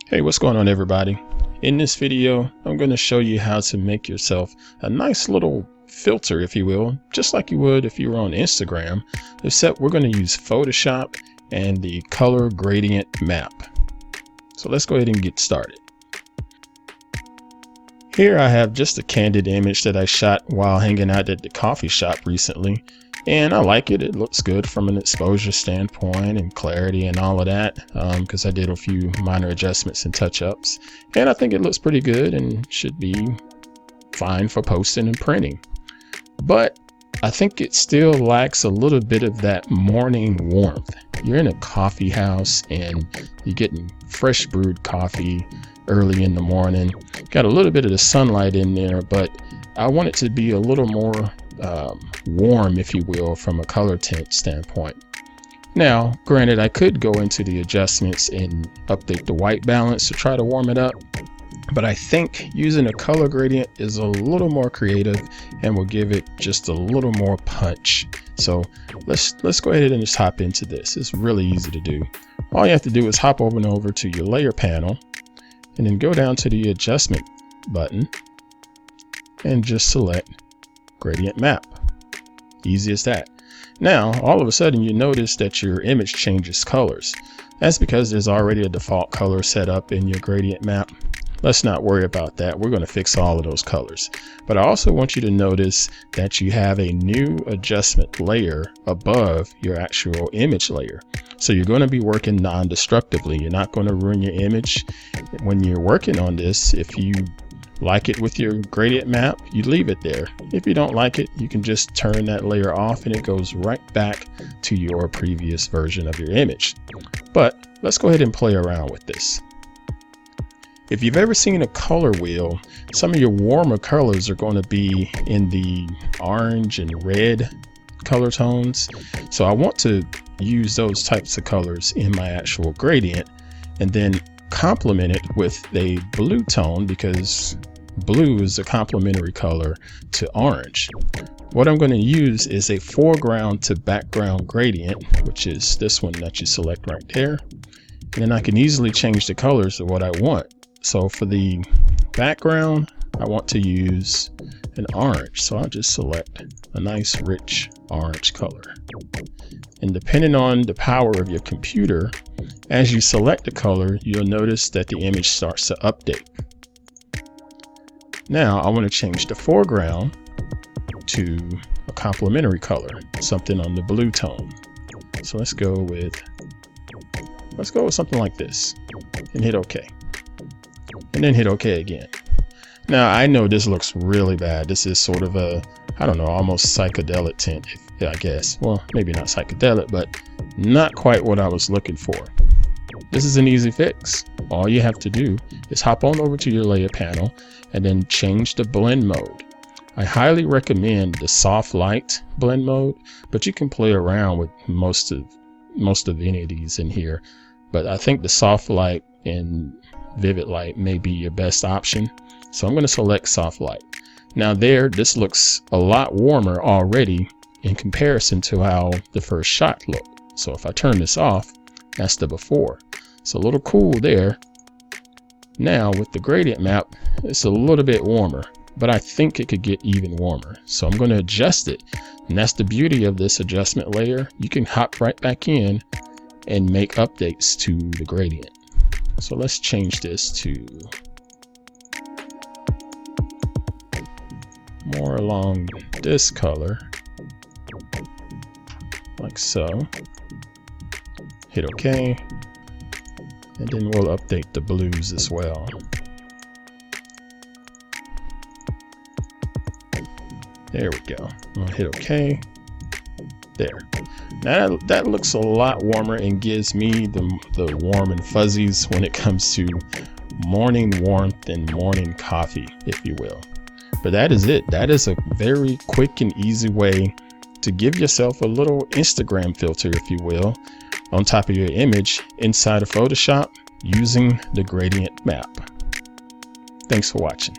Hey, what's going on, everybody? In this video, I'm going to show you how to make yourself a nice little filter, if you will, just like you would if you were on Instagram, except we're going to use Photoshop and the color gradient map. So let's go ahead and get started. Here I have just a candid image that I shot while hanging out at the coffee shop recently. And I like it. It looks good from an exposure standpoint and clarity and all of that, because I did a few minor adjustments and touch-ups. And I think it looks pretty good and should be fine for posting and printing. But I think it still lacks a little bit of that morning warmth. You're in a coffee house and you're getting fresh brewed coffee early in the morning. Got a little bit of the sunlight in there, but I want it to be a little more warm, if you will, from a color tint standpoint. Now, granted, I could go into the adjustments and update the white balance to try to warm it up, but I think using a color gradient is a little more creative and will give it just a little more punch. So let's go ahead and just hop into this. It's really easy to do. All you have to do is hop over to your layer panel and then go down to the adjustment button and just select gradient map. Easy as that. Now all of a sudden you notice that your image changes colors. That's because there's already a default color set up in your gradient map. Let's not worry about that. We're going to fix all of those colors. But I also want you to notice that you have a new adjustment layer above your actual image layer. So you're going to be working non-destructively. You're not going to ruin your image. When you're working on this, if you like it with your gradient map, you leave it there. If you don't like it, you can just turn that layer off and it goes right back to your previous version of your image. But let's go ahead and play around with this. If you've ever seen a color wheel, some of your warmer colors are going to be in the orange and red color tones. So I want to use those types of colors in my actual gradient and then complement it with a blue tone, because blue is a complementary color to orange. What I'm going to use is a foreground to background gradient, which is this one that you select right there. And then I can easily change the colors to what I want. So for the background, I want to use an orange. So I'll just select a nice rich orange color. And depending on the power of your computer, as you select the color, you'll notice that the image starts to update. Now I want to change the foreground to a complementary color, something on the blue tone. So let's go with something like this and hit OK. And then hit OK again. Now I know this looks really bad. This is sort of a, I don't know, almost psychedelic tint, I guess. Well, maybe not psychedelic, but not quite what I was looking for. This is an easy fix. All you have to do is hop on over to your layer panel and then change the blend mode. I highly recommend the soft light blend mode, but you can play around with most of any of these in here. But I think the soft light and vivid light may be your best option. So I'm going to select soft light. Now this looks a lot warmer already in comparison to how the first shot looked. So if I turn this off, that's the before. It's a little cool there. Now with the gradient map, it's a little bit warmer, but I think it could get even warmer. So I'm going to adjust it. And that's the beauty of this adjustment layer. You can hop right back in and make updates to the gradient. So let's change this to more along this color, like so. Hit OK, and then we'll update the blues as well. There we go. I'll hit OK. There. Now that looks a lot warmer and gives me the warm and fuzzies when it comes to morning warmth and morning coffee, if you will. But that is it. That is a very quick and easy way to give yourself a little Instagram filter, if you will, on top of your image inside of Photoshop using the gradient map. Thanks for watching.